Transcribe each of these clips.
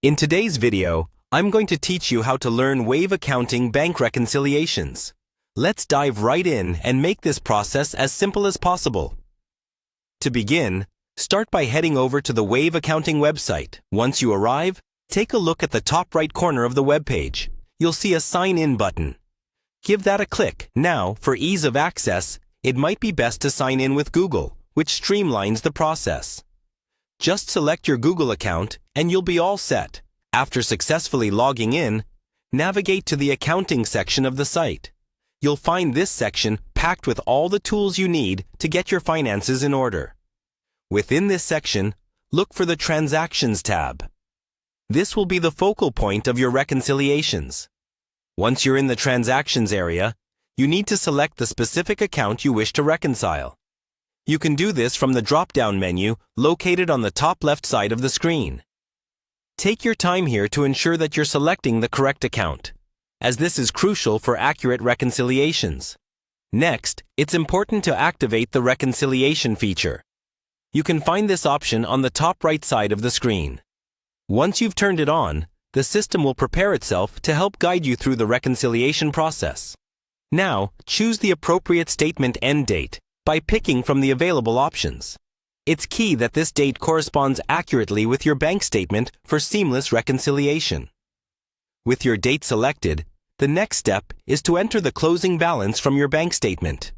In today's video, I'm going to teach you how to learn Wave accounting bank reconciliations. Let's dive right in and make this process as simple as possible. To begin, start by heading over to the Wave accounting website. Once you arrive, take a look at the top right corner of the web page. You'll see a Sign In button. Give that a click. Now, for ease of access, it might be best to sign in with Google, which streamlines the process. Just select your Google account and you'll be all set. After successfully logging in, navigate to the accounting section of the site. You'll find this section packed with all the tools you need to get your finances in order. Within this section, look for the Transactions tab. This will be the focal point of your reconciliations. Once you're in the Transactions area, you need to select the specific account you wish to reconcile. You can do this from the drop-down menu located on the top left side of the screen. Take your time here to ensure that you're selecting the correct account, as this is crucial for accurate reconciliations. Next, it's important to activate the reconciliation feature. You can find this option on the top right side of the screen. Once you've turned it on, the system will prepare itself to help guide you through the reconciliation process. Now, choose the appropriate statement end date by picking from the available options. It's key that this date corresponds accurately with your bank statement for seamless reconciliation. With your date selected, the next step is to enter the closing balance from your bank statement.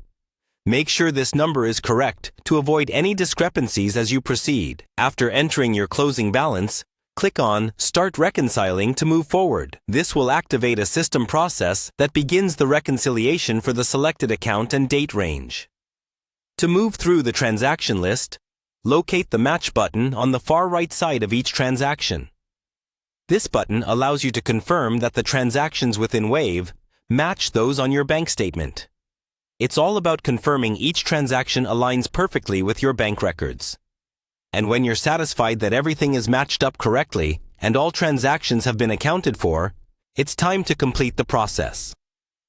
Make sure this number is correct to avoid any discrepancies as you proceed. After entering your closing balance, click on Start Reconciling to move forward. This will activate a system process that begins the reconciliation for the selected account and date range. To move through the transaction list, locate the Match button on the far right side of each transaction. This button allows you to confirm that the transactions within Wave match those on your bank statement. It's all about confirming each transaction aligns perfectly with your bank records. And when you're satisfied that everything is matched up correctly and all transactions have been accounted for, it's time to complete the process.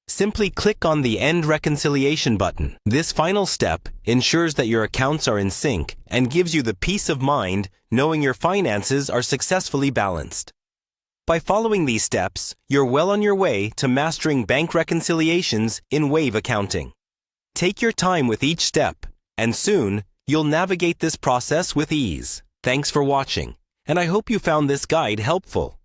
Simply click on the End Reconciliation button. This final step ensures that your accounts are in sync and gives you the peace of mind knowing your finances are successfully balanced. By following these steps, you're well on your way to mastering bank reconciliations in Wave accounting. Take your time with each step, and soon, you'll navigate this process with ease. Thanks for watching, and I hope you found this guide helpful.